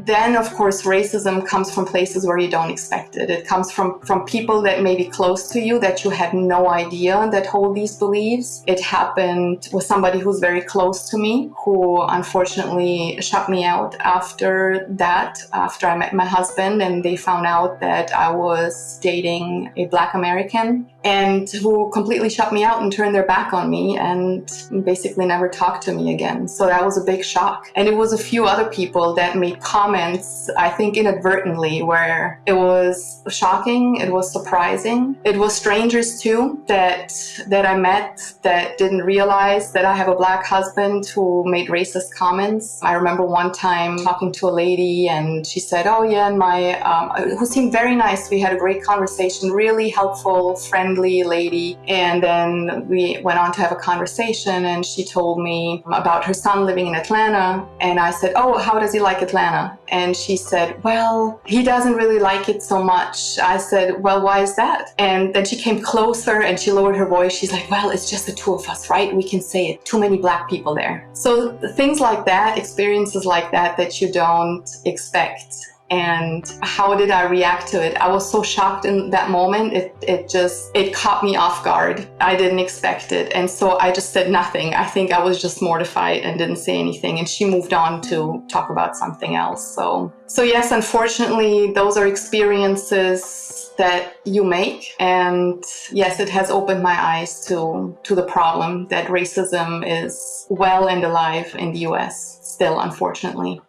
then of course racism comes from places where you don't expect it. It comes from people that may be close to you that you had no idea that hold these beliefs. It happened with somebody who's very close to me, who unfortunately shut me out after I met my husband, and they found out that I was dating a Black American, and who completely shut me out and turned their back on me and basically never talked to me again. So that was a big shock. And it was a few other people that made comments, I think inadvertently, where it was shocking, it was surprising. It was strangers too that I met that didn't realize that I have a Black husband who made racist comments. I remember one time talking to a lady, and she said, oh yeah, and who seemed very nice. We had a great conversation, really helpful, friendly lady. And then we went on to have a conversation, and she told me about her son living in Atlanta. And I said, oh, how does he like Atlanta? And she said, well, he doesn't really like it so much. I said, well, why is that? And then she came closer and she lowered her voice. She's like, well, it's just the two of us, right? We can say it. Too many Black people there. So things like that, experiences like that you don't expect. And how did I react to it? I was so shocked in that moment. It caught me off guard. I didn't expect it. And so I just said nothing. I think I was just mortified and didn't say anything. And she moved on to talk about something else. So yes, unfortunately, those are experiences that you make. And yes, it has opened my eyes to the problem that racism is well and alive in the US still, unfortunately.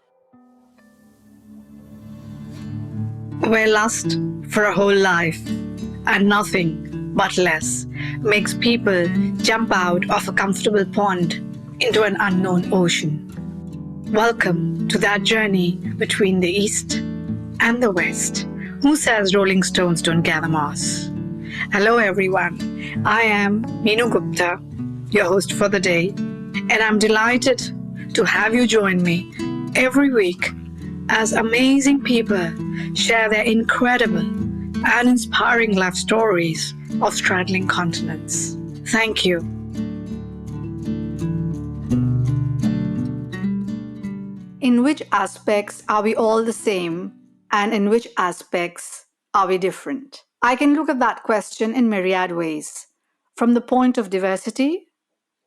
Where lust for a whole life and nothing but less makes people jump out of a comfortable pond into an unknown ocean. Welcome to that journey between the East and the West. Who says Rolling Stones don't gather moss? Hello everyone, I am Meenu Gupta, your host for the day, and I'm delighted to have you join me every week as amazing people share their incredible and inspiring life stories of straddling continents. Thank you. In which aspects are we all the same, and in which aspects are we different? I can look at that question in myriad ways. From the point of diversity,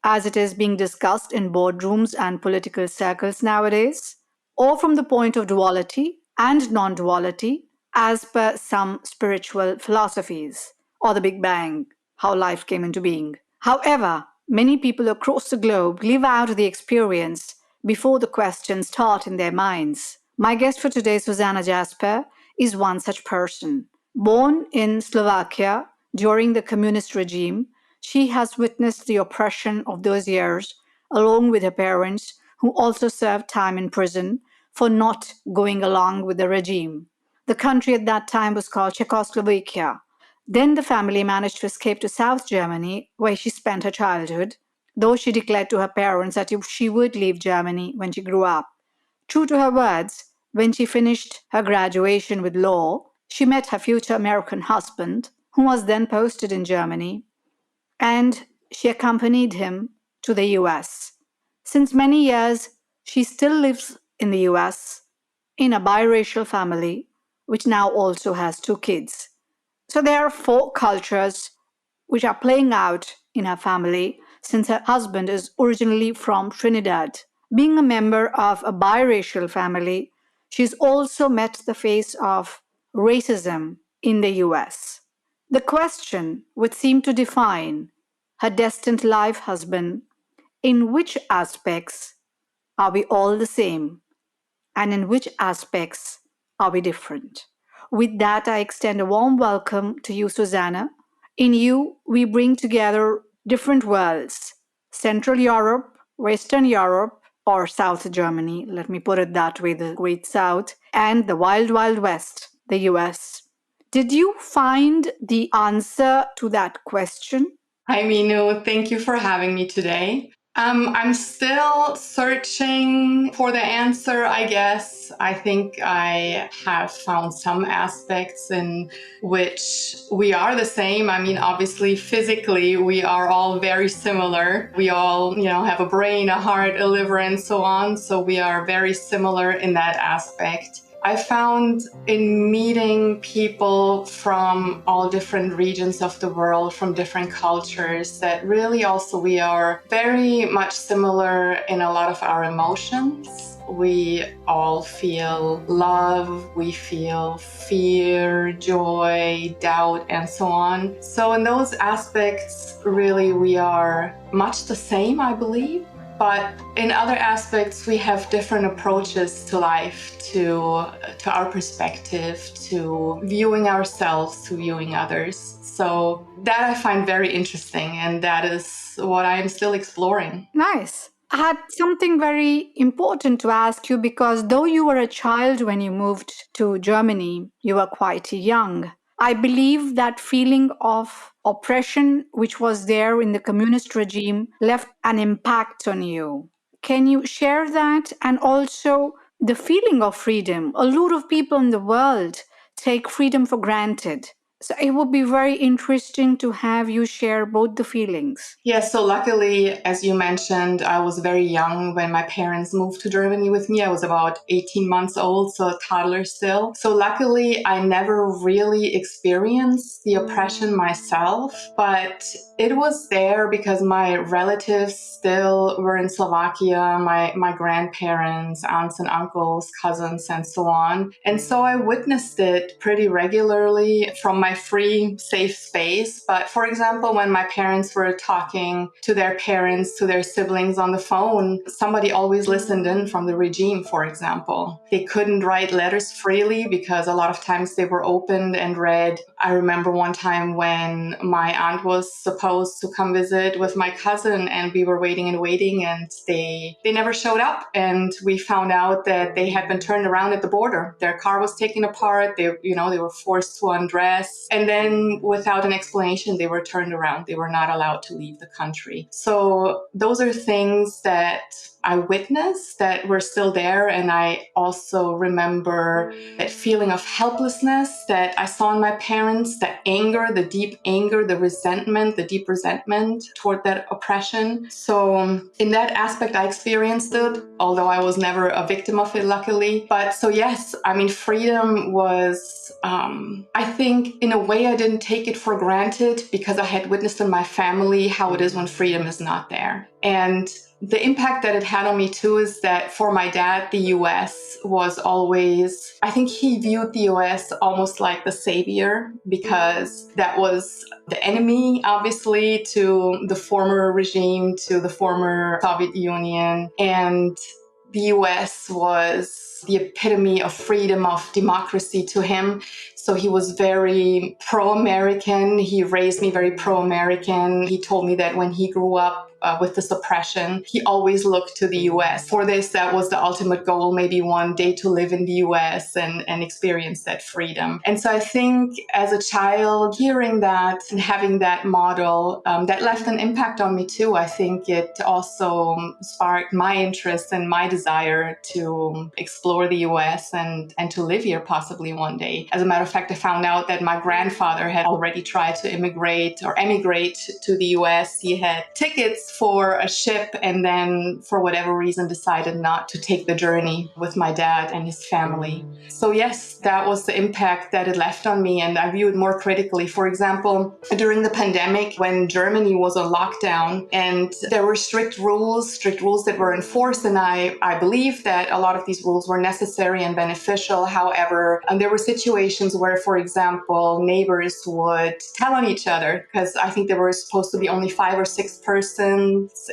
as it is being discussed in boardrooms and political circles nowadays, or from the point of duality and non-duality, as per some spiritual philosophies, or the Big Bang, how life came into being. However, many people across the globe live out the experience before the questions start in their minds. My guest for today, Susanne Jasper, is one such person. Born in Slovakia during the communist regime, she has witnessed the oppression of those years, along with her parents, who also served time in prison for not going along with the regime. The country at that time was called Czechoslovakia. Then the family managed to escape to South Germany, where she spent her childhood, though she declared to her parents that she would leave Germany when she grew up. True to her words, when she finished her graduation with law, she met her future American husband, who was then posted in Germany, and she accompanied him to the US. Since many years, she still lives in the US in a biracial family, which now also has 2 kids. So there are 4 cultures which are playing out in her family, since her husband is originally from Trinidad. Being a member of a biracial family, she's also met the face of racism in the US. The question would seem to define her destined life husband: in which aspects are we all the same, and in which aspects are we different? With that, I extend a warm welcome to you, Susanne. In you, we bring together different worlds: Central Europe, Western Europe, or South Germany, let me put it that way, the Great South, and the Wild Wild West, the US. Did you find the answer to that question? Hi, Meenu. Thank you for having me today. I'm still searching for the answer, I guess. I think I have found some aspects in which we are the same. I mean, obviously, physically, we are all very similar. We all, have a brain, a heart, a liver, and so on. So we are very similar in that aspect. I found in meeting people from all different regions of the world, from different cultures, that really also we are very much similar in a lot of our emotions. We all feel love, we feel fear, joy, doubt, and so on. So in those aspects, really, we are much the same, I believe. But in other aspects, we have different approaches to life, to our perspective, to viewing ourselves, to viewing others. So that I find very interesting, and that is what I am still exploring. Nice. I had something very important to ask you because though you were a child when you moved to Germany, you were quite young. I believe that feeling of oppression which was there in the communist regime left an impact on you. Can you share that? And also the feeling of freedom. A lot of people in the world take freedom for granted. So it would be very interesting to have you share both the feelings. Yeah, so luckily, as you mentioned, I was very young when my parents moved to Germany with me. I was about 18 months old, so a toddler still. So luckily, I never really experienced the oppression myself, but it was there because my relatives still were in Slovakia, my grandparents, aunts and uncles, cousins, and so on. And so I witnessed it pretty regularly from my free, safe space. But for example, when my parents were talking to their parents, to their siblings on the phone, somebody always listened in from the regime, for example. They couldn't write letters freely because a lot of times they were opened and read. I remember one time when my aunt was supposed to come visit with my cousin, and we were waiting and they never showed up, and we found out that they had been turned around at the border. Their car was taken apart. They were forced to undress, and then without an explanation, they were turned around. They were not allowed to leave the country. So those are things that I witnessed that were still there. And I also remember that feeling of helplessness that I saw in my parents, the anger, the deep anger, the resentment, the deep resentment toward that oppression. So in that aspect, I experienced it, although I was never a victim of it, luckily. But so yes, I mean, freedom was, I think in a way I didn't take it for granted because I had witnessed in my family how it is when freedom is not there. And the impact that it had on me too is that for my dad, the US was always, I think he viewed the US almost like the savior, because that was the enemy, obviously, to the former regime, to the former Soviet Union. And the US was the epitome of freedom, of democracy to him. So he was very pro-American. He raised me very pro-American. He told me that when he grew up with this oppression, he always looked to the US. For this, that was the ultimate goal, maybe one day to live in the US and experience that freedom. And so I think as a child, hearing that and having that model, that left an impact on me too. I think it also sparked my interest and my desire to explore the US and to live here possibly one day. As a matter of fact, I found out that my grandfather had already tried to emigrate to the US. He had tickets for a ship and then for whatever reason decided not to take the journey with my dad and his family. So yes, that was the impact that it left on me, and I view it more critically. For example, during the pandemic, when Germany was on lockdown and there were strict rules that were enforced, and I believe that a lot of these rules were necessary and beneficial. However, there were situations where, for example, neighbors would tell on each other, because I think there were supposed to be only 5 or 6 persons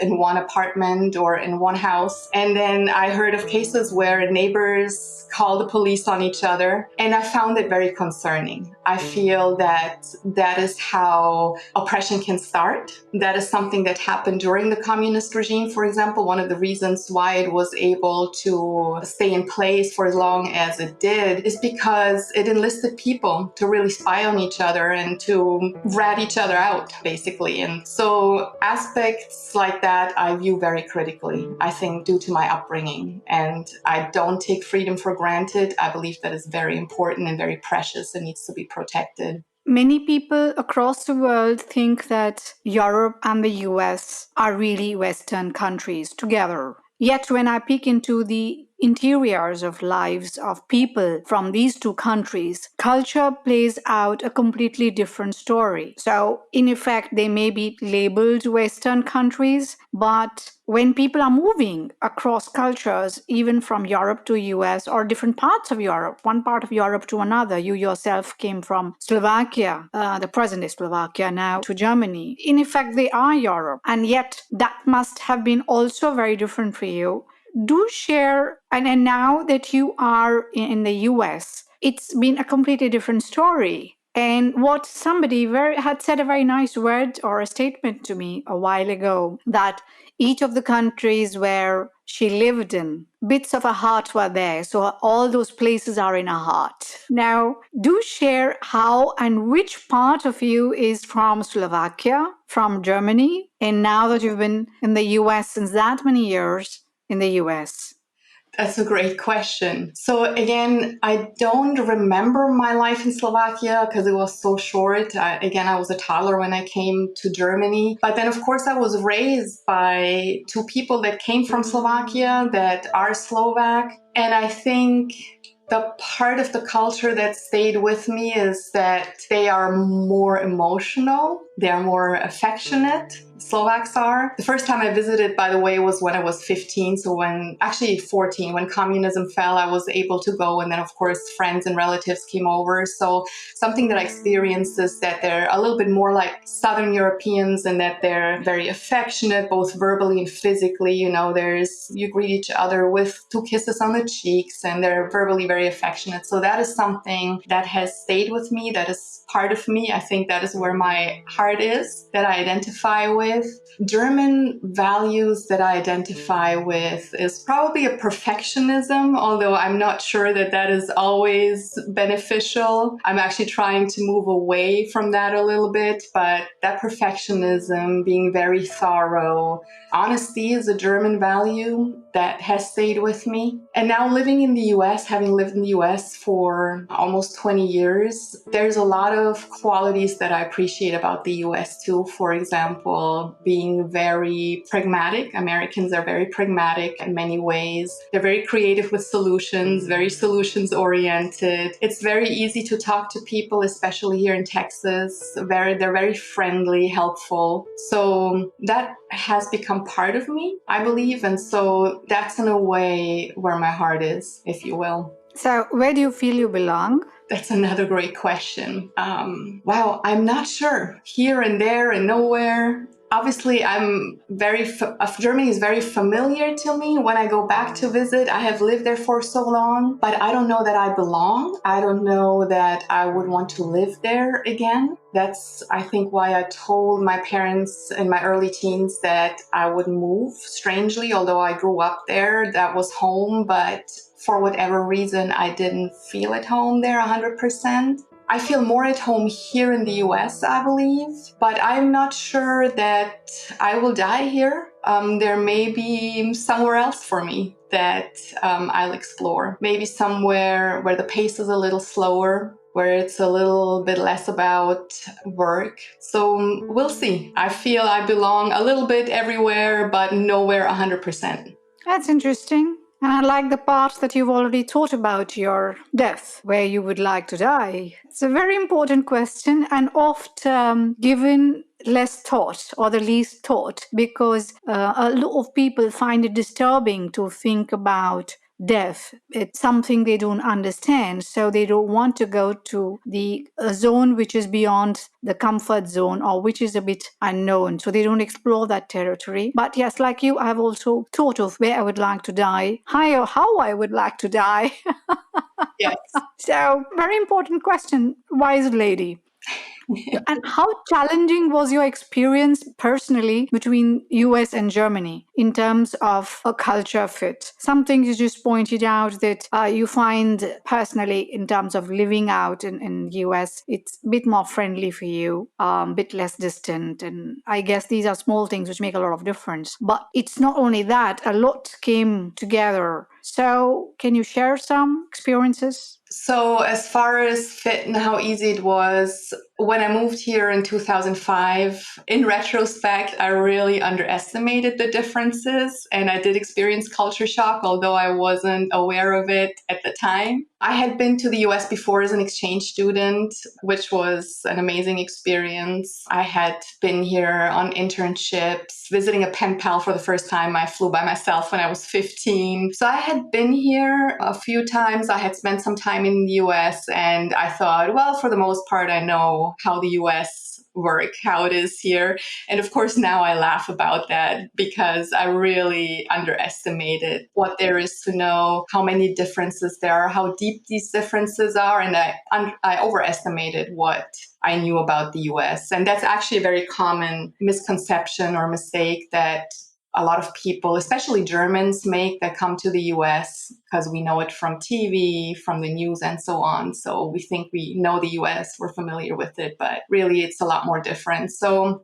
in one apartment or in one house. And then I heard of cases where neighbors called the police on each other, and I found it very concerning. I feel that that is how oppression can start. That is something that happened during the communist regime, for example. One of the reasons why it was able to stay in place for as long as it did is because it enlisted people to really spy on each other and to rat each other out, basically. And so aspects subjects like that I view very critically, I think, due to my upbringing. And I don't take freedom for granted. I believe that is very important and very precious and needs to be protected. Many people across the world think that Europe and the US are really Western countries together. Yet, when I peek into the interiors of lives of people from these two countries, culture plays out a completely different story. So, in effect, they may be labeled Western countries, but when people are moving across cultures, even from Europe to US or different parts of Europe, one part of Europe to another, you yourself came from Slovakia, the present day Slovakia, now to Germany. In effect, they are Europe. And yet that must have been also very different for you. Do share, and now that you are in the US, it's been a completely different story. And what somebody had said a very nice word or a statement to me a while ago, that each of the countries where she lived in, bits of her heart were there. So all those places are in her heart. Now, do share how and which part of you is from Slovakia, from Germany, and now that you've been in the US since that many years in the US. That's a great question. So again, I don't remember my life in Slovakia because it was so short. I was a toddler when I came to Germany. But then, of course, I was raised by two people that came from Slovakia that are Slovak. And I think the part of the culture that stayed with me is that they are more emotional. They are more affectionate. Slovaks are. The first time I visited, by the way, was when I was 15. So actually 14, when communism fell, I was able to go. And then, of course, friends and relatives came over. So something that I experienced is that they're a little bit more like Southern Europeans and that they're very affectionate, both verbally and physically. You greet each other with 2 kisses on the cheeks, and they're verbally very affectionate. So that is something that has stayed with me. That is part of me. I think that is where my heart is, that I identify with. German values that I identify with is probably a perfectionism, although I'm not sure that that is always beneficial. I'm actually trying to move away from that a little bit, but that perfectionism, being very thorough, honesty is a German value that has stayed with me. And now living in the US, having lived in the US for almost 20 years, there's a lot of qualities that I appreciate about the US too. For example, being very pragmatic. Americans are very pragmatic in many ways. They're very creative with solutions, very solutions oriented. It's very easy to talk to people, especially here in Texas. They're very friendly, helpful. So that has become part of me, I believe. And so that's in a way where my heart is, if you will. So where do you feel you belong? That's another great question. Wow, I'm not sure. Here and there and nowhere. Obviously, Germany is very familiar to me. When I go back to visit, I have lived there for so long, but I don't know that I belong. I don't know that I would want to live there again. That's, I think, why I told my parents in my early teens that I would move. Strangely, although I grew up there, that was home, but for whatever reason, I didn't feel at home there 100%. I feel more at home here in the US, I believe, but I'm not sure that I will die here. There may be somewhere else for me that I'll explore. Maybe somewhere where the pace is a little slower, where it's a little bit less about work. So we'll see. I feel I belong a little bit everywhere, but nowhere 100%. That's interesting. And I like the part that you've already thought about your death, where you would like to die. It's a very important question and oft given less thought or the least thought because a lot of people find it disturbing to think about death. It's something they don't understand, so they don't want to go to the zone which is beyond the comfort zone or which is a bit unknown, so they don't explore that territory. But yes, like you, I've also thought of where I would like to die, how I would like to die. Yes. So very important question, wise lady. And how challenging was your experience personally between US and Germany in terms of a culture fit? Something you just pointed out that you find personally in terms of living out in US, it's a bit more friendly for you, a bit less distant. And I guess these are small things which make a lot of difference. But it's not only that, a lot came together. So can you share some experiences? So, as far as fit and how easy it was, when I moved here in 2005, in retrospect, I really underestimated the differences and I did experience culture shock, although I wasn't aware of it at the time. I had been to the US before as an exchange student, which was an amazing experience. I had been here on internships, visiting a pen pal for the first time. I flew by myself when I was 15. So I had been here a few times. I had spent some time in the US and I thought, well, for the most part, I know how the US work, how it is here. And of course, now I laugh about that because I really underestimated what there is to know, how many differences there are, how deep these differences are. And I overestimated what I knew about the US. And that's actually a very common misconception or mistake that a lot of people, especially Germans, make that come to the US because we know it from TV, from the news, and so on. So we think we know the US, we're familiar with it, but really it's a lot more different. So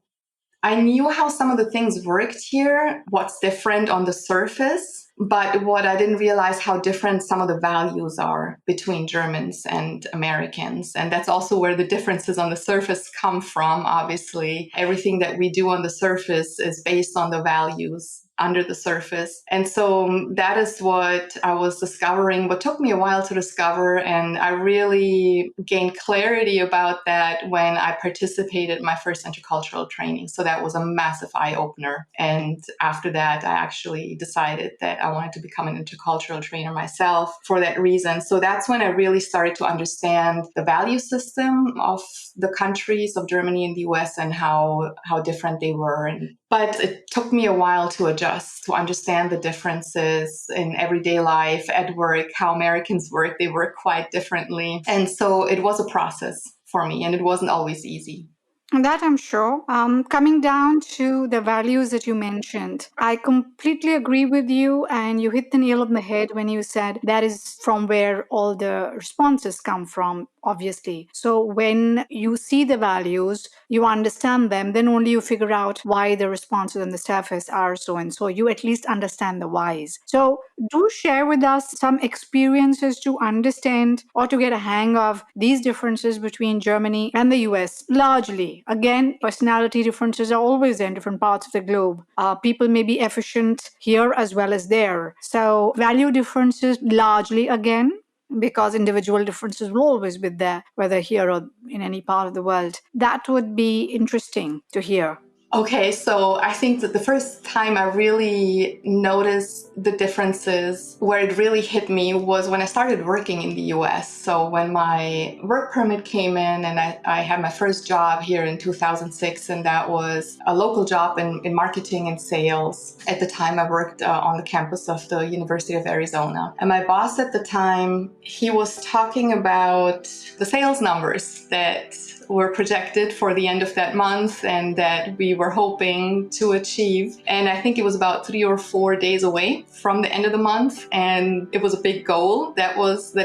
I knew how some of the things worked here, what's different on the surface, but what I didn't realize how different some of the values are between Germans and Americans. And that's also where the differences on the surface come from. Obviously, everything that we do on the surface is based on the values under the surface. And so that is what I was discovering, but took me a while to discover. And I really gained clarity about that when I participated in my first intercultural training. So that was a massive eye opener. And after that, I actually decided that I wanted to become an intercultural trainer myself for that reason. So that's when I really started to understand the value system of the countries of Germany and the US and how different they were. But it took me a while to adjust, to understand the differences in everyday life, at work, how Americans work. They work quite differently. And so it was a process for me, and it wasn't always easy. That I'm sure. Coming down to the values that you mentioned, I completely agree with you, and you hit the nail on the head when you said that is from where all the responses come from, obviously. So when you see the values, you understand them, then only you figure out why the responses on the surface are so and so. You at least understand the whys. So do share with us some experiences to understand or to get a hang of these differences between Germany and the US, largely. Again, personality differences are always there in different parts of the globe. People may be efficient here as well as there. So, value differences largely again, because individual differences will always be there, whether here or in any part of the world. That would be interesting to hear. Okay, so I think that the first time I really noticed the differences, where it really hit me, was when I started working in the US. So when my work permit came in and I had my first job here in 2006, and that was a local job in marketing and sales. At the time, I worked on the campus of the University of Arizona. And my boss at the time, he was talking about the sales numbers that were projected for the end of that month and that we were hoping to achieve. And I think it was about 3 or 4 days away from the end of the month. And it was a big goal that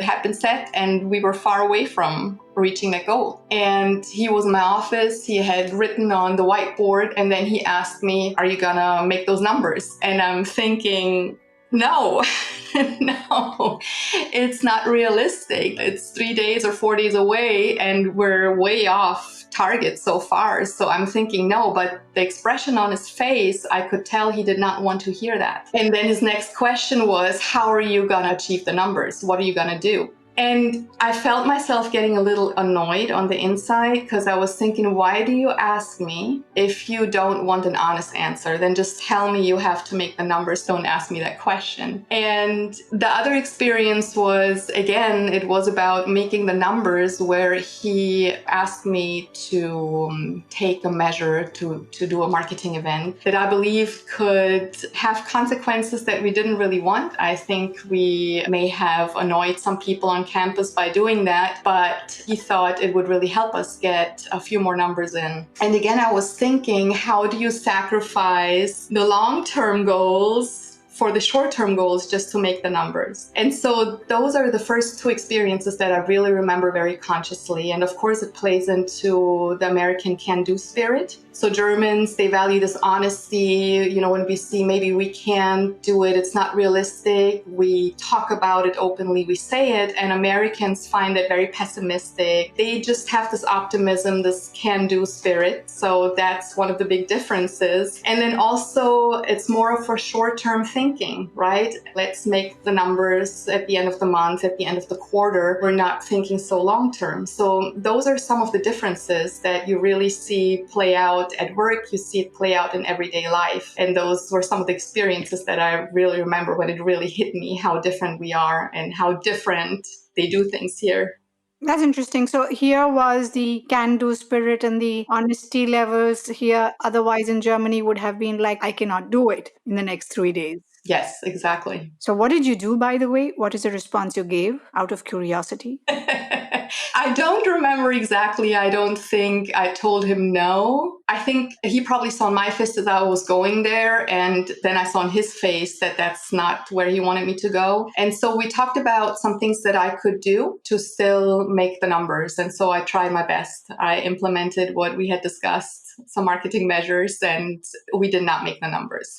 had been set, and we were far away from reaching that goal. And he was in my office, he had written on the whiteboard, and then he asked me, "Are you gonna make those numbers?" And I'm thinking, no, no, it's not realistic. It's 3 days or 4 days away and we're way off target so far. So I'm thinking, no, but the expression on his face, I could tell he did not want to hear that. And then his next question was, how are you going to achieve the numbers? What are you going to do? And I felt myself getting a little annoyed on the inside because I was thinking, why do you ask me if you don't want an honest answer? Then just tell me you have to make the numbers. Don't ask me that question. And the other experience was, again, it was about making the numbers, where he asked me to take a measure to do a marketing event that I believe could have consequences that we didn't really want. I think we may have annoyed some people on on campus by doing that, but he thought it would really help us get a few more numbers in. And again, I was thinking, how do you sacrifice the long-term goals for the short-term goals just to make the numbers? And so those are the first two experiences that I really remember very consciously. And of course, it plays into the American can-do spirit. So Germans, they value this honesty. When we see maybe we can't do it, it's not realistic, we talk about it openly, we say it. And Americans find that very pessimistic. They just have this optimism, this can-do spirit. So that's one of the big differences. And then also, it's more of a short-term thinking, right? Let's make the numbers at the end of the month, at the end of the quarter. We're not thinking so long-term. So those are some of the differences that you really see play out at work. You see it play out in everyday life. And those were some of the experiences that I really remember when it really hit me how different we are and how different they do things here. That's interesting. So here was the can-do spirit and the honesty levels here. Otherwise, in Germany would have been like, I cannot do it in the next 3 days. Yes, exactly. So what did you do, by the way? What is the response you gave out of curiosity? I don't remember exactly. I don't think I told him no. I think he probably saw in my face that I was going there. And then I saw in his face that that's not where he wanted me to go. And so we talked about some things that I could do to still make the numbers. And so I tried my best. I implemented what we had discussed, some marketing measures, and we did not make the numbers.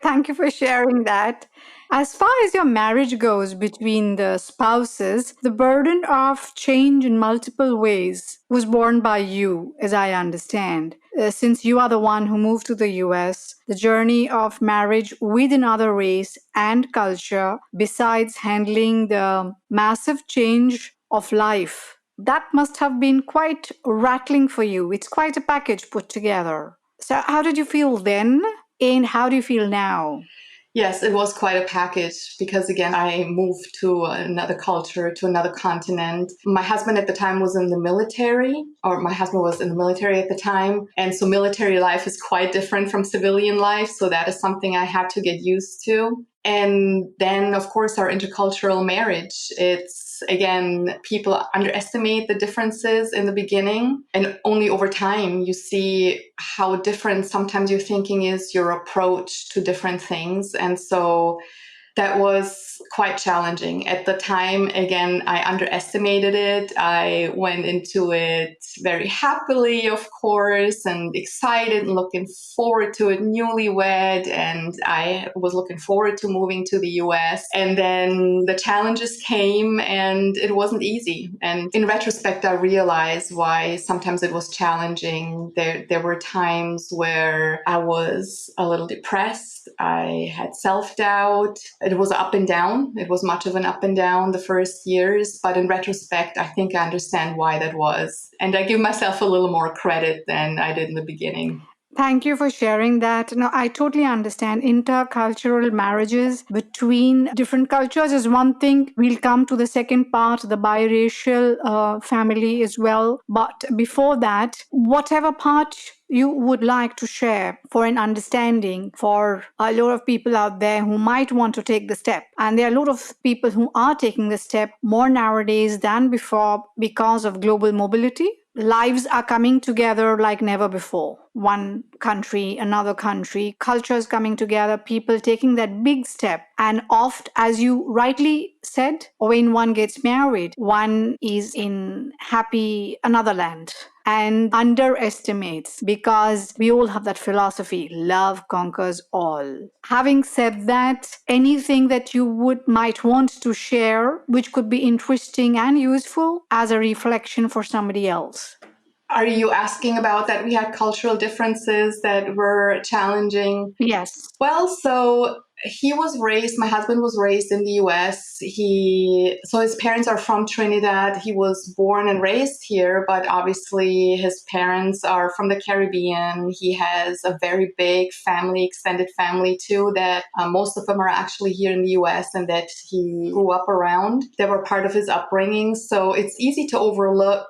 Thank you for sharing that. As far as your marriage goes between the spouses, the burden of change in multiple ways was borne by you, as I understand. Since you are the one who moved to the US, the journey of marriage with another race and culture, besides handling the massive change of life, that must have been quite rattling for you. It's quite a package put together. So, how did you feel then? And how do you feel now? Yes, it was quite a package because, again, I moved to another culture, to another continent. My husband at the time was in the military, or my husband was in the military at the time. And so military life is quite different from civilian life. So that is something I had to get used to. And then, of course, our intercultural marriage. It's, again, people underestimate the differences in the beginning. And only over time, you see how different sometimes your thinking is, your approach to different things. And so that was quite challenging. At the time, again, I underestimated it. I went into it very happily, of course, and excited and looking forward to it, newlywed. And I was looking forward to moving to the US. And then the challenges came and it wasn't easy. And in retrospect, I realized why sometimes it was challenging. There were times where I was a little depressed. I had self-doubt. It was up and down. It was much of an up and down the first years. But in retrospect, I think I understand why that was. And I give myself a little more credit than I did in the beginning. Thank you for sharing that. Now, I totally understand intercultural marriages between different cultures is one thing. We'll come to the second part, the biracial family as well. But before that, whatever part you would like to share for an understanding for a lot of people out there who might want to take the step. And there are a lot of people who are taking the step more nowadays than before because of global mobility. Lives are coming together like never before. One country, another country, cultures coming together, people taking that big step. And oft, as you rightly said, when one gets married, one is in happy another land and underestimates, because we all have that philosophy, love conquers all. Having said that, anything that you might want to share which could be interesting and useful as a reflection for somebody else? Are you asking about that we had cultural differences that were challenging? Yes. Well, so my husband was raised in the US. So his parents are from Trinidad. He was born and raised here, but obviously his parents are from the Caribbean. He has a very big family, extended family too, that most of them are actually here in the US and that he grew up around. They were part of his upbringing. So it's easy to overlook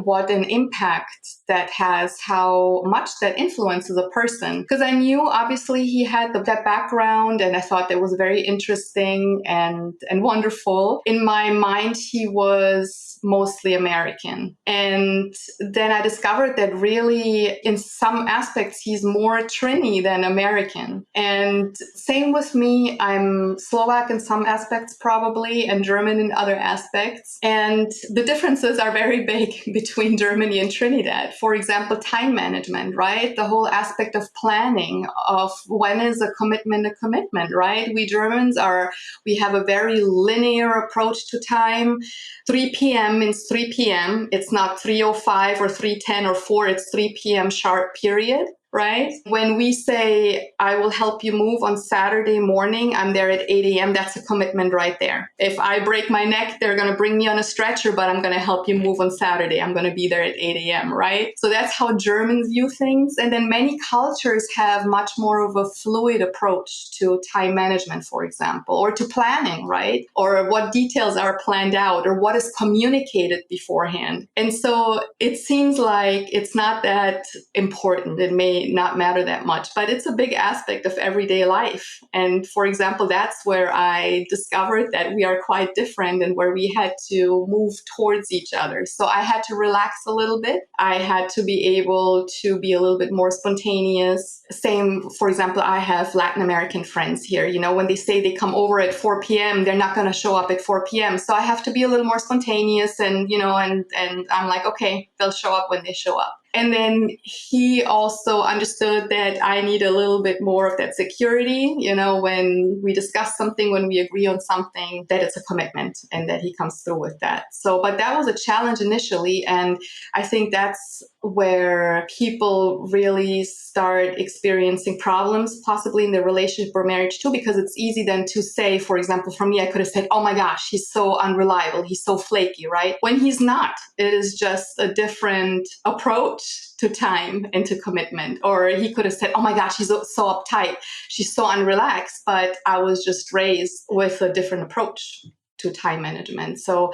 what an impact that has, how much that influences a person. Because I knew obviously he had that background around, and I thought that was very interesting and wonderful. In my mind, he was mostly American. And then I discovered that really, in some aspects, he's more Trini than American. And same with me, I'm Slovak in some aspects probably, and German in other aspects. And the differences are very big between Germany and Trinidad. For example, time management, right? The whole aspect of planning, of when is a commitment, right? We Germans we have a very linear approach to time. 3 p.m. means 3 p.m. It's not 3:05 or 3:10 or 4, it's 3 p.m. sharp period. Right? When we say, I will help you move on Saturday morning, I'm there at 8 a.m., that's a commitment right there. If I break my neck, they're going to bring me on a stretcher, but I'm going to help you move on Saturday. I'm going to be there at 8 a.m., right? So that's how Germans view things. And then many cultures have much more of a fluid approach to time management, for example, or to planning, right? Or what details are planned out, or what is communicated beforehand. And so it seems like it's not that important. It may not matter that much, but it's a big aspect of everyday life. And for example, that's where I discovered that we are quite different and where we had to move towards each other. So I had to relax a little bit. I had to be able to be a little bit more spontaneous. Same, for example, I have Latin American friends here. You know, when they say they come over at 4 p.m., they're not going to show up at 4 p.m. So I have to be a little more spontaneous and, you know, and I'm like, okay, they'll show up when they show up. And then he also understood that I need a little bit more of that security, you know, when we discuss something, when we agree on something, that it's a commitment and that he comes through with that. So, but that was a challenge initially. And I think that's where people really start experiencing problems, possibly in their relationship or marriage too, because it's easy then to say, for example, for me, I could have said, oh my gosh, he's so unreliable, he's so flaky, right? When he's not. It is just a different approach to time and to commitment. Or he could have said, oh my gosh, she's so uptight, she's so unrelaxed, but I was just raised with a different approach to time management. So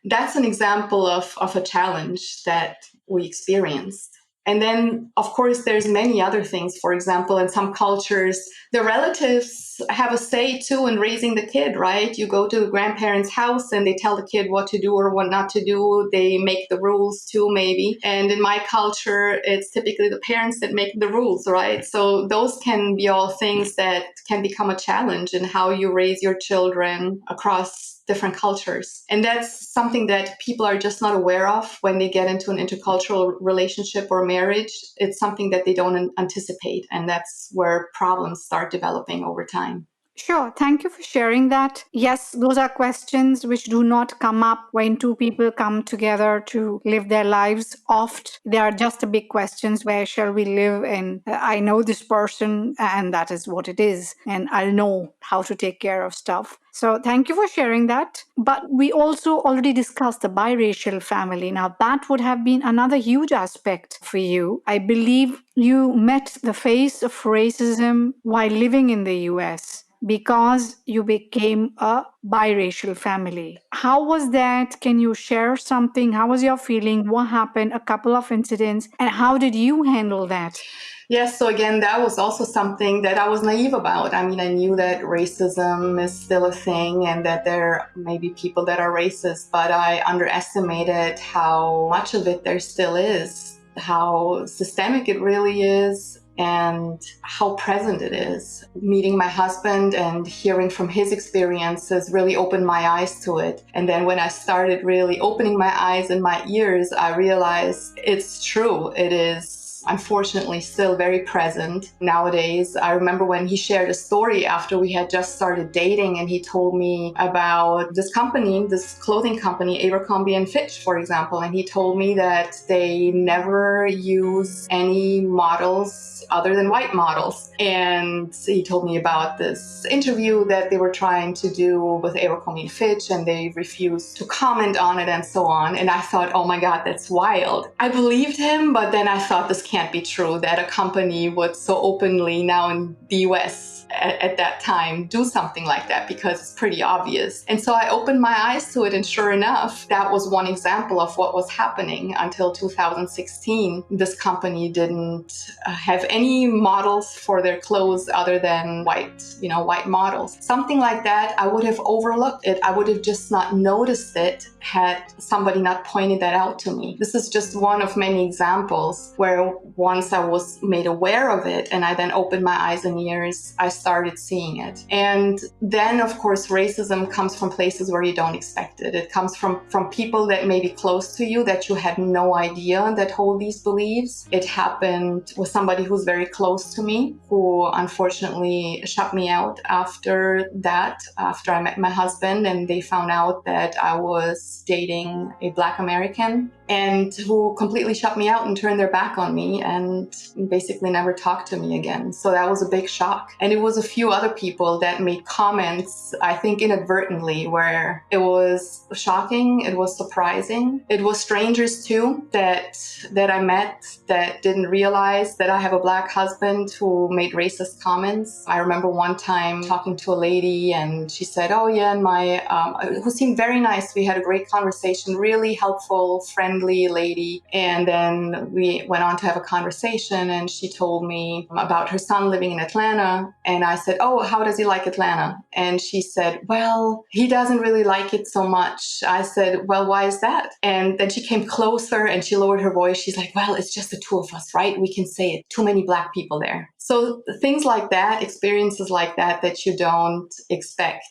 that's an example of a challenge that we experienced. And then, of course, there's many other things. For example, in some cultures, the relatives have a say too in raising the kid, right? You go to the grandparents' house and they tell the kid what to do or what not to do. They make the rules too, maybe. And in my culture, it's typically the parents that make the rules, right? So those can be all things that can become a challenge in how you raise your children across different cultures. And that's something that people are just not aware of when they get into an intercultural relationship or marriage. It's something that they don't anticipate. And that's where problems start developing over time. Sure. Thank you for sharing that. Yes, those are questions which do not come up when two people come together to live their lives. Oft, they are just a big questions. Where shall we live? And I know this person and that is what it is. And I'll know how to take care of stuff. So thank you for sharing that. But we also already discussed the biracial family. Now, that would have been another huge aspect for you. I believe you met the face of racism while living in the US, because you became a biracial family. How was that? Can you share something? How was your feeling? What happened? A couple of incidents. And how did you handle that? Yes, so again, that was also something that I was naive about. I mean, I knew that racism is still a thing and that there may be people that are racist, but I underestimated how much of it there still is, how systemic it really is, and how present it is. Meeting my husband and hearing from his experiences really opened my eyes to it. And then when I started really opening my eyes and my ears, I realized it's true. It is unfortunately still very present nowadays. I remember when he shared a story after we had just started dating, and he told me about this company, this clothing company, Abercrombie and Fitch, for example, and he told me that they never use any models other than white models. And he told me about this interview that they were trying to do with Abercrombie and Fitch, and they refused to comment on it and so on. And I thought, oh my God, that's wild. I believed him, but then I thought this can't be true, that a company would so openly now in the US at that time do something like that because it's pretty obvious. And so I opened my eyes to it, and sure enough, that was one example of what was happening until 2016. This company didn't have any models for their clothes other than white models. Something like that, I would have overlooked it. I would have just not noticed it had somebody not pointed that out to me. This is just one of many examples where once I was made aware of it and I then opened my eyes and ears, I started seeing it. And then, of course, racism comes from places where you don't expect it. It comes from people that may be close to you that you had no idea that hold these beliefs. It happened with somebody who's very close to me, who unfortunately shut me out after I met my husband, and they found out that I was dating a Black American, and who completely shut me out and turned their back on me and basically never talked to me again. So that was a big shock. And it was a few other people that made comments, I think inadvertently, where it was shocking, it was surprising. It was strangers too that I met that didn't realize that I have a Black husband who made racist comments. I remember one time talking to a lady, and she said, "Oh yeah, and who seemed very nice. We had a great conversation, really helpful, friendly lady." And then we went on to have a conversation, and she told me about her son living in Atlanta. And I said, "Oh, how does he like Atlanta?" And she said, "Well, he doesn't really like it so much." I said, "Well, why is that?" And then she came closer and she lowered her voice. She's like, "Well, it's just the two of us, right? We can say it. Too many Black people there." So things like that, experiences like that you don't expect.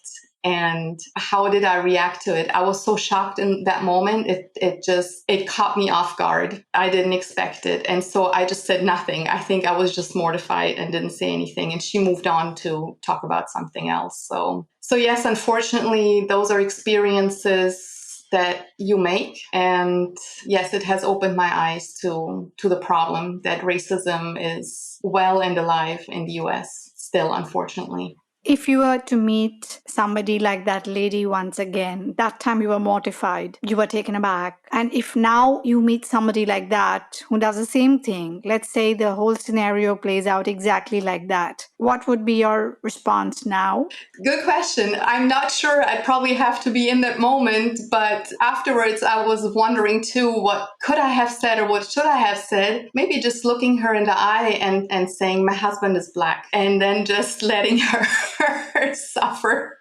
And how did I react to it? I was so shocked in that moment. It caught me off guard. I didn't expect it. And so I just said nothing. I think I was just mortified and didn't say anything. And she moved on to talk about something else. So yes, unfortunately, those are experiences that you make. And yes, it has opened my eyes to the problem that racism is well and alive in the US still, unfortunately. If you were to meet somebody like that lady once again, that time you were mortified, you were taken aback. And if now you meet somebody like that who does the same thing, let's say the whole scenario plays out exactly like that, what would be your response now? Good question. I'm not sure. I'd probably have to be in that moment, but afterwards I was wondering too, what could I have said or what should I have said? Maybe just looking her in the eye and saying, "My husband is Black," and then just letting her suffer.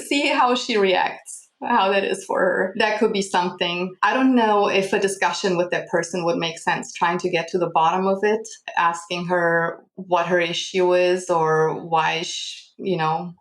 See how she reacts, how that is for her. That could be something. I don't know if a discussion with that person would make sense, trying to get to the bottom of it, asking her what her issue is or why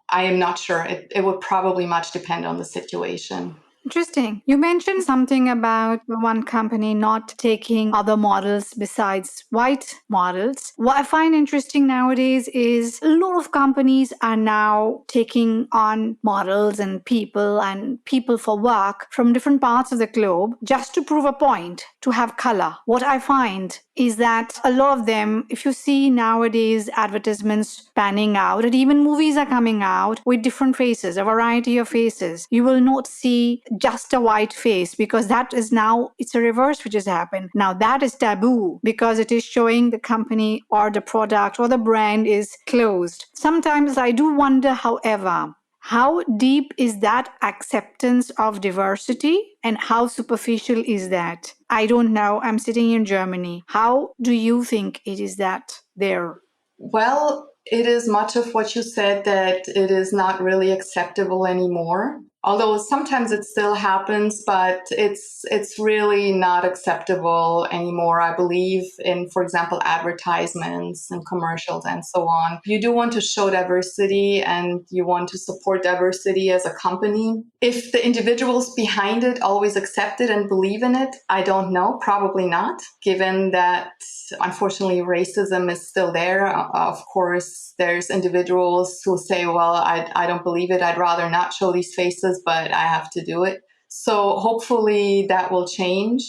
I am not sure. It would probably much depend on the situation. Interesting. You mentioned something about one company not taking other models besides white models. What I find interesting nowadays is a lot of companies are now taking on models and people for work from different parts of the globe just to prove a point, to have color. What I find is that a lot of them, if you see nowadays advertisements panning out, and even movies are coming out with different faces, a variety of faces, you will not see just a white face, because that is now, it's a reverse which has happened. Now that is taboo because it is showing the company or the product or the brand is closed. Sometimes I do wonder, however, how deep is that acceptance of diversity and how superficial is that? I don't know. I'm sitting in Germany. How do you think it is that there? Well, it is much of what you said, that it is not really acceptable anymore. Although sometimes it still happens, but it's really not acceptable anymore. I believe in, for example, advertisements and commercials and so on. You do want to show diversity and you want to support diversity as a company. If the individuals behind it always accept it and believe in it, I don't know, probably not, given that unfortunately racism is still there. Of course, there's individuals who say, "Well, I don't believe it. I'd rather not show these faces, but I have to do it." So hopefully that will change.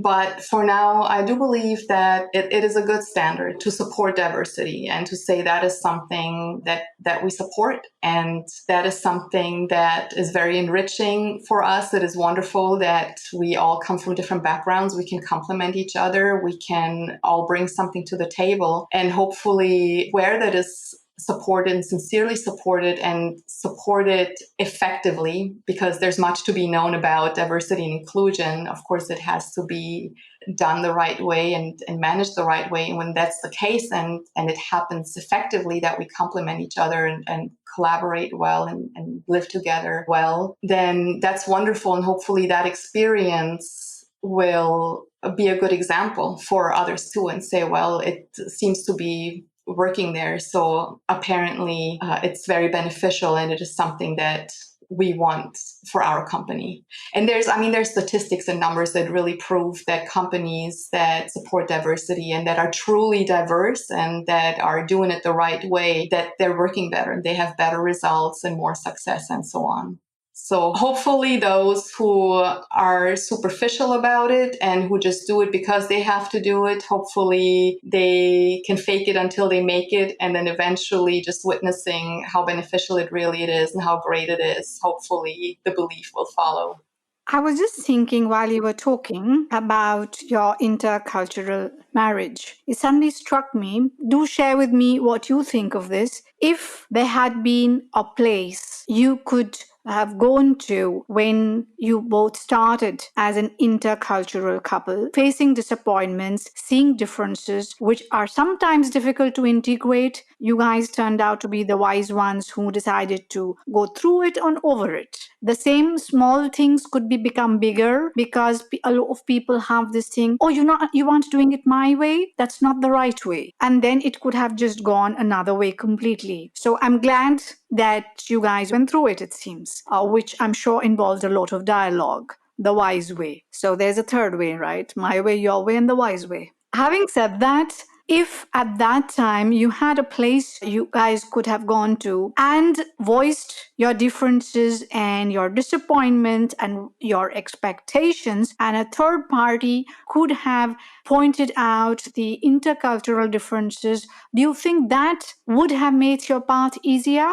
But for now, I do believe that it is a good standard to support diversity and to say that is something that we support. And that is something that is very enriching for us. It is wonderful that we all come from different backgrounds. We can complement each other. We can all bring something to the table. And hopefully where that is supported and sincerely supported and supported effectively, because there's much to be known about diversity and inclusion. Of course, it has to be done the right way and managed the right way. And when that's the case and it happens effectively, that we complement each other and collaborate well and live together well, then that's wonderful. And hopefully that experience will be a good example for others too, and say, well, it seems to be working there. So apparently it's very beneficial, and it is something that we want for our company. And there's statistics and numbers that really prove that companies that support diversity and that are truly diverse and that are doing it the right way, that they're working better and they have better results and more success and so on. So hopefully those who are superficial about it and who just do it because they have to do it, hopefully they can fake it until they make it, and then eventually just witnessing how beneficial it really is and how great it is, hopefully the belief will follow. I was just thinking while you were talking about your intercultural marriage. It suddenly struck me. Do share with me what you think of this. If there had been a place you could have gone to when you both started as an intercultural couple, facing disappointments, seeing differences, which are sometimes difficult to integrate, you guys turned out to be the wise ones who decided to go through it and over it. The same small things could become bigger because a lot of people have this thing, oh, you aren't doing it my way, that's not the right way, and then it could have just gone another way completely. So I'm glad that you guys went through it, it seems, which I'm sure involved a lot of dialogue, the wise way. So there's a third way, right? My way, your way, and the wise way. Having said that, if at that time you had a place you guys could have gone to and voiced your differences and your disappointment and your expectations, and a third party could have pointed out the intercultural differences, do you think that would have made your path easier?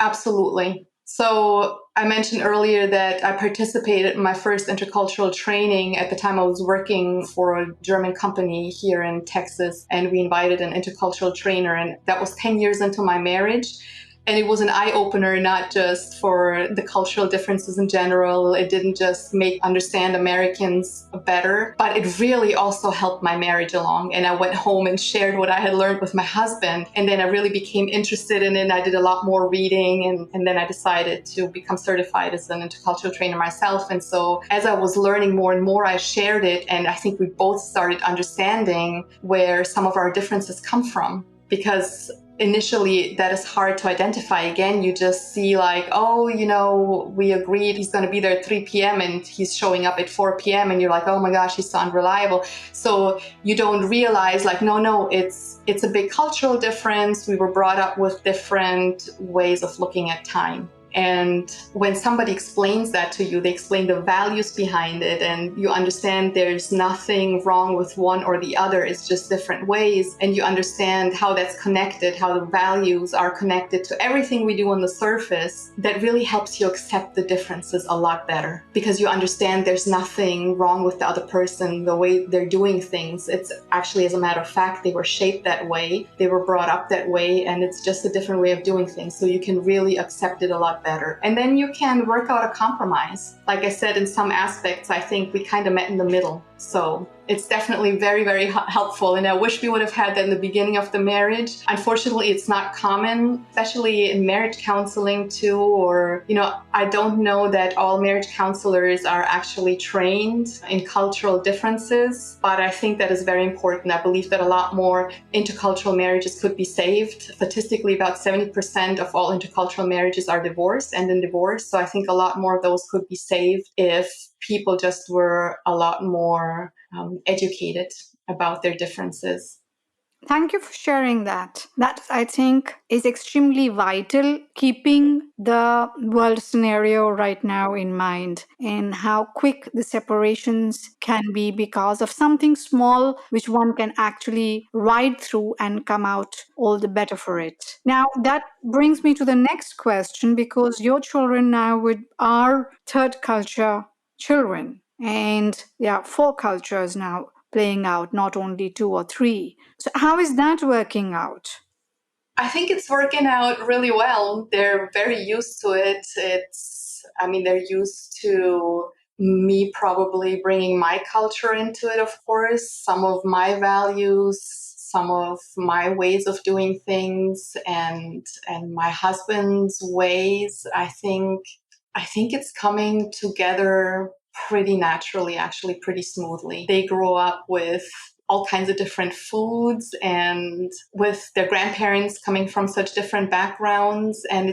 Absolutely. So I mentioned earlier that I participated in my first intercultural training. At the time, I was working for a German company here in Texas, and we invited an intercultural trainer, and that was 10 years into my marriage. And it was an eye-opener, not just for the cultural differences in general. It didn't just make understand Americans better, but it really also helped my marriage along. And I went home and shared what I had learned with my husband. And then I really became interested in it. And I did a lot more reading. And then I decided to become certified as an intercultural trainer myself. And so as I was learning more and more, I shared it. And I think we both started understanding where some of our differences come from. Because initially that is hard to identify. Again, you just see like, oh, we agreed he's going to be there at 3 p.m. and he's showing up at 4 p.m. and you're like, oh my gosh, he's so unreliable. So you don't realize like, no, it's a big cultural difference. We were brought up with different ways of looking at time. And when somebody explains that to you, they explain the values behind it, and you understand there's nothing wrong with one or the other. It's just different ways. And you understand how that's connected, how the values are connected to everything we do on the surface. That really helps you accept the differences a lot better, because you understand there's nothing wrong with the other person, the way they're doing things. It's actually, as a matter of fact, they were shaped that way. They were brought up that way, and it's just a different way of doing things. So you can really accept it a lot better. And then you can work out a compromise. Like I said, in some aspects, I think we kind of met in the middle. So it's definitely very, very helpful. And I wish we would have had that in the beginning of the marriage. Unfortunately, it's not common, especially in marriage counseling too, or, I don't know that all marriage counselors are actually trained in cultural differences, but I think that is very important. I believe that a lot more intercultural marriages could be saved. Statistically, about 70% of all intercultural marriages are divorced, end in divorce. So I think a lot more of those could be saved if people just were a lot more educated about their differences. Thank you for sharing that. That, I think, is extremely vital, keeping the world scenario right now in mind and how quick the separations can be because of something small which one can actually ride through and come out all the better for it. Now, that brings me to the next question, because your children now are third culture children, and there are four cultures now playing out, not only two or three. So, how is that working out? I think it's working out really well. They're very used to it. They're used to me probably bringing my culture into it, of course, some of my values, some of my ways of doing things, and my husband's ways. I think it's coming together pretty naturally, actually pretty smoothly. They grow up with all kinds of different foods and with their grandparents coming from such different backgrounds, and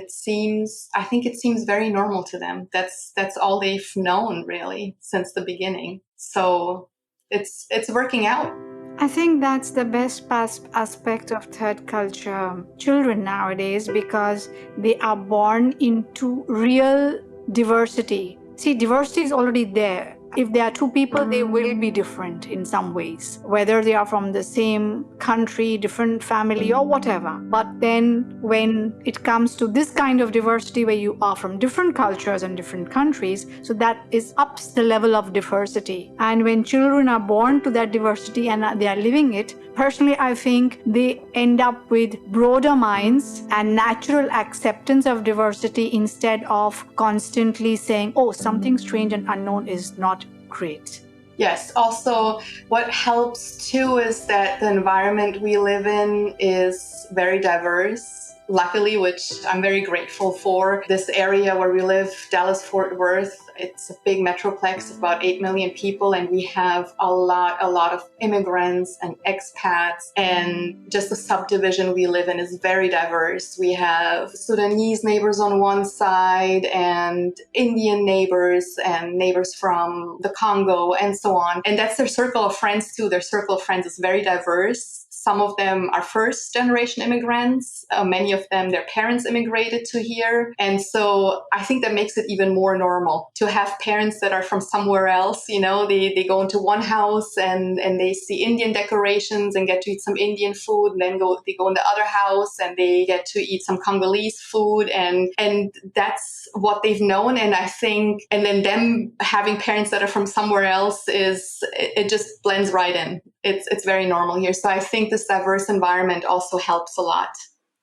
I think it seems very normal to them. That's all they've known really since the beginning. So it's working out. I think that's the best aspect of third culture children nowadays, because they are born into real diversity. See, diversity is already there. If there are two people, they will be different in some ways, whether they are from the same country, different family, or whatever. But then when it comes to this kind of diversity where you are from different cultures and different countries, so that is ups the level of diversity. And when children are born to that diversity and they are living it, personally, I think they end up with broader minds and natural acceptance of diversity instead of constantly saying, oh, something strange and unknown is not great. Yes. Also, what helps too is that the environment we live in is very diverse. Luckily, which I'm very grateful for. This area where we live, Dallas-Fort Worth, it's a big metroplex of about 8 million people, and we have a lot of immigrants and expats, and just the subdivision we live in is very diverse. We have Sudanese neighbors on one side and Indian neighbors and neighbors from the Congo and so on. And that's their circle of friends too. Their circle of friends is very diverse. Some of them are first generation immigrants. Many of them, their parents immigrated to here. And so I think that makes it even more normal to have parents that are from somewhere else. You know, they go into one house and they see Indian decorations and get to eat some Indian food. And then they go in the other house and they get to eat some Congolese food. And that's what they've known. And I think, and then them having parents that are from somewhere else it just blends right in. It's very normal here. So I think this diverse environment also helps a lot.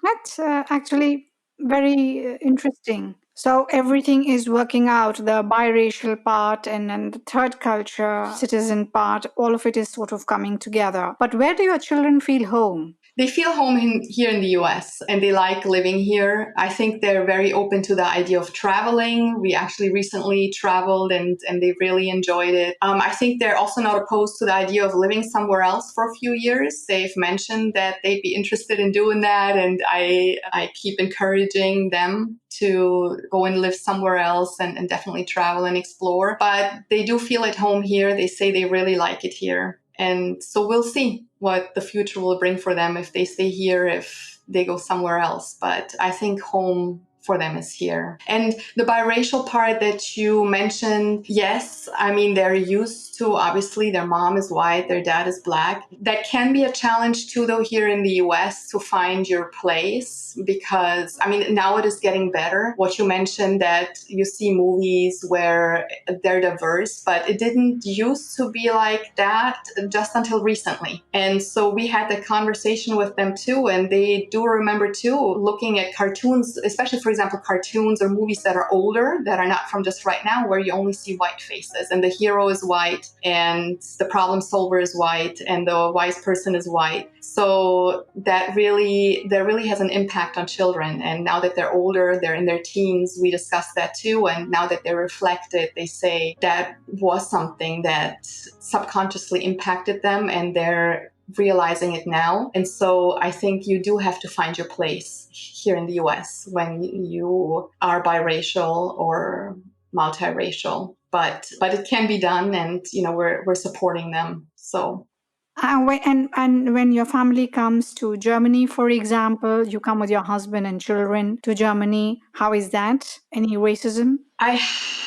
That's actually very interesting. So everything is working out, the biracial part and the third culture citizen part, all of it is sort of coming together. But where do your children feel home? They feel home here in the US and they like living here. I think they're very open to the idea of traveling. We actually recently traveled and they really enjoyed it. I think they're also not opposed to the idea of living somewhere else for a few years. They've mentioned that they'd be interested in doing that, and I keep encouraging them to go and live somewhere else and definitely travel and explore. But they do feel at home here. They say they really like it here. And so we'll see what the future will bring for them if they stay here, if they go somewhere else. But I think home for them is here. And the biracial part that you mentioned, yes, I mean, they're used to, obviously, their mom is white, their dad is black. That can be a challenge too, though, here in the US to find your place, because, I mean, now it is getting better. What you mentioned, that you see movies where they're diverse, but it didn't used to be like that just until recently. And so we had the conversation with them too, and they do remember too, looking at cartoons, especially, for example, cartoons or movies that are older, that are not from just right now, where you only see white faces and the hero is white and the problem solver is white and the wise person is white. So that really has an impact on children. And now that they're older, they're in their teens, we discuss that too. And now that they reflect it, they say that was something that subconsciously impacted them, and they're realizing it now. And so I think you do have to find your place here in the US when you are biracial or multiracial. But it can be done, and we're supporting them. So And when your family comes to Germany, for example, you come with your husband and children to Germany, how is that? Any racism? I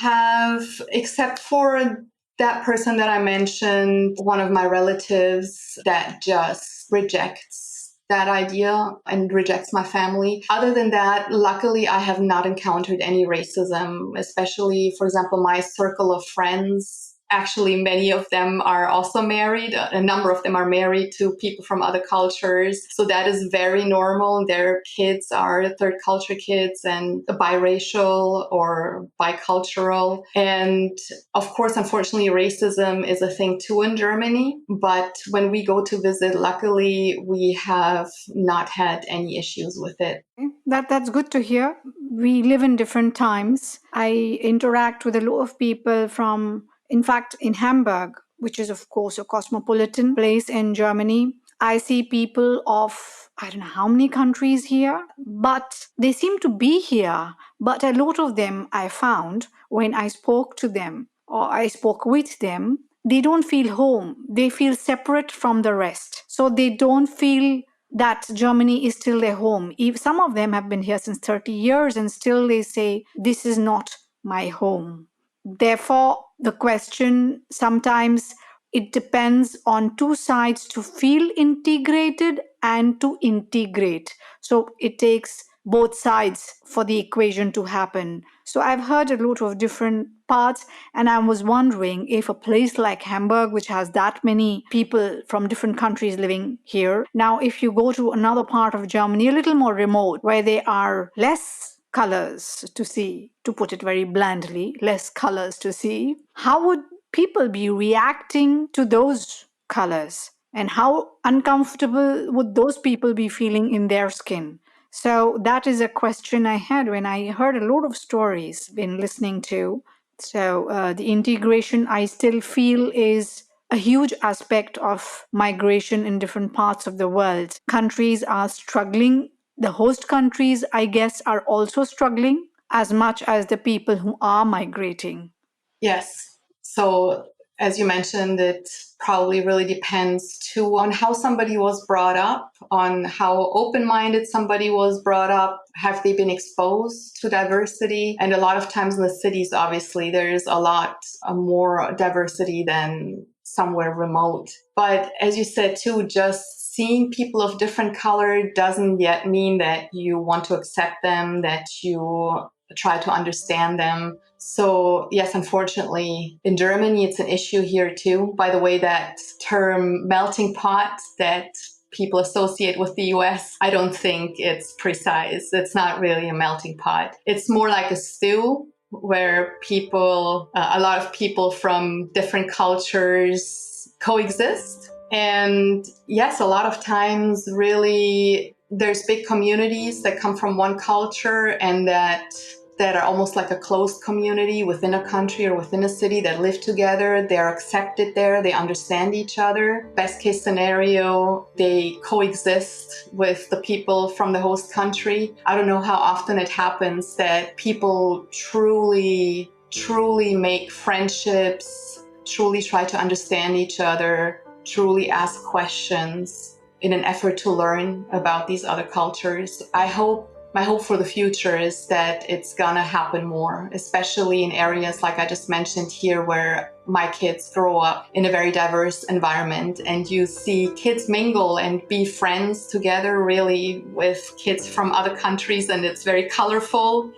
have, except for that person that I mentioned, one of my relatives that just rejects that idea and rejects my family. Other than that, luckily, I have not encountered any racism, especially, for example, my circle of friends. Actually, many of them are also married. A number of them are married to people from other cultures. So that is very normal. Their kids are third culture kids and biracial or bicultural. And of course, unfortunately, racism is a thing too in Germany. But when we go to visit, luckily, we have not had any issues with it. That's good to hear. We live in different times. I interact with a lot of people from, in fact, in Hamburg, which is of course a cosmopolitan place in Germany. I see people of I don't know how many countries here, but they seem to be here. But a lot of them I found when I spoke to them or I spoke with them, they don't feel home. They feel separate from the rest. So they don't feel that Germany is still their home. Some of them have been here since 30 years and still they say, this is not my home. Therefore, the question sometimes it depends on two sides to feel integrated and to integrate. So it takes both sides for the equation to happen. So I've heard a lot of different parts, and I was wondering if a place like Hamburg, which has that many people from different countries living here, now if you go to another part of Germany, a little more remote, where there are less colors to see, to put it very blandly, less colors to see, how would people be reacting to those colors? And how uncomfortable would those people be feeling in their skin? So that is a question I had when I heard a lot of stories been listening to. So the integration I still feel is a huge aspect of migration in different parts of the world. Countries are struggling. The host countries, I guess, are also struggling as much as the people who are migrating. Yes. So, as you mentioned, it probably really depends too on how somebody was brought up, on how open minded somebody was brought up. Have they been exposed to diversity? And a lot of times in the cities, obviously, there's a lot more diversity than somewhere remote. But as you said too, just seeing people of different color doesn't yet mean that you want to accept them, that you try to understand them. So yes, unfortunately, in Germany, it's an issue here too. By the way, that term melting pot that people associate with the US, I don't think it's precise. It's not really a melting pot. It's more like a stew where people, a lot of people from different cultures coexist. And yes, a lot of times really there's big communities that come from one culture and that are almost like a closed community within a country or within a city that live together. They're accepted there. They understand each other. Best case scenario, they coexist with the people from the host country. I don't know how often it happens that people truly make friendships, truly try to understand each other, truly ask questions in an effort to learn about these other cultures. My hope for the future is that it's gonna happen more, especially in areas like I just mentioned here, where my kids grow up in a very diverse environment and you see kids mingle and be friends together really with kids from other countries, and it's very colorful.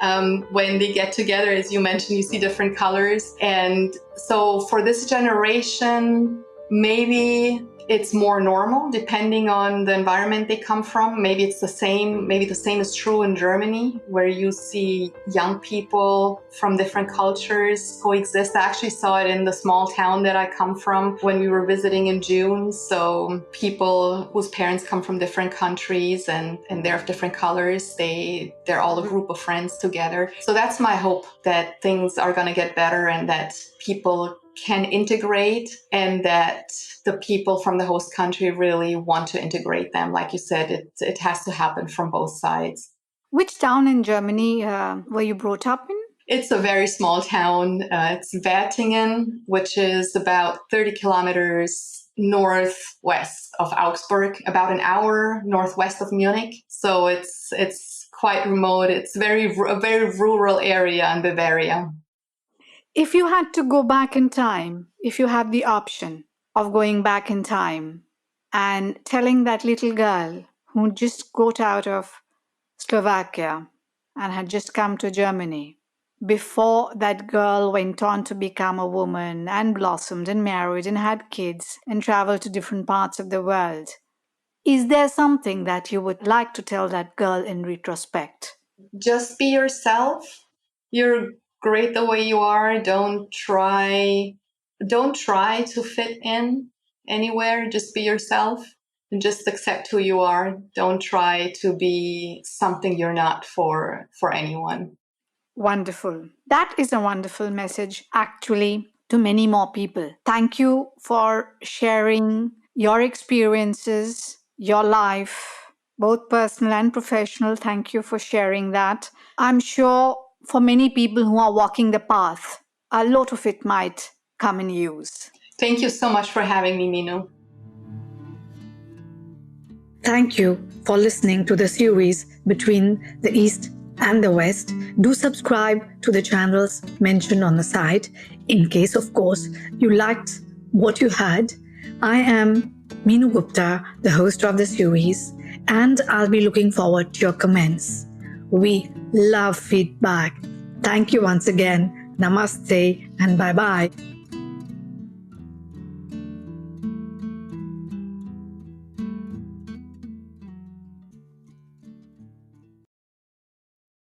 When they get together, as you mentioned, you see different colors. And so for this generation, maybe it's more normal depending on the environment they come from. Maybe it's the same. Maybe the same is true in Germany, where you see young people from different cultures coexist. I actually saw it in the small town that I come from when we were visiting in June. So people whose parents come from different countries and they're of different colors, they're all a group of friends together. So that's my hope, that things are going to get better and that people can integrate, and that the people from the host country really want to integrate them. Like you said, it has to happen from both sides. Which town in Germany were you brought up in? It's a very small town. It's Wertingen, which is about 30 kilometers northwest of Augsburg, about an hour northwest of Munich. So it's quite remote. It's a very rural area in Bavaria. If you had to go back in time, if you have the option of going back in time and telling that little girl who just got out of Slovakia and had just come to Germany, before that girl went on to become a woman and blossomed and married and had kids and traveled to different parts of the world. Is there something that you would like to tell that girl in retrospect? Just be yourself. You're great the way you are. Don't try to fit in anywhere. Just be yourself and just accept who you are. Don't try to be something you're not for anyone. Wonderful. That is a wonderful message, actually, to many more people. Thank you for sharing your experiences, your life, both personal and professional. Thank you for sharing that. I'm sure for many people who are walking the path, a lot of it might come in use. Thank you so much for having me, Minu. Thank you for listening to the series Between the East and the West. Do subscribe to the channels mentioned on the site in case, of course, you liked what you heard. I am Meenu Gupta, the host of the series, and I'll be looking forward to your comments. We love feedback. Thank you once again. Namaste and bye-bye.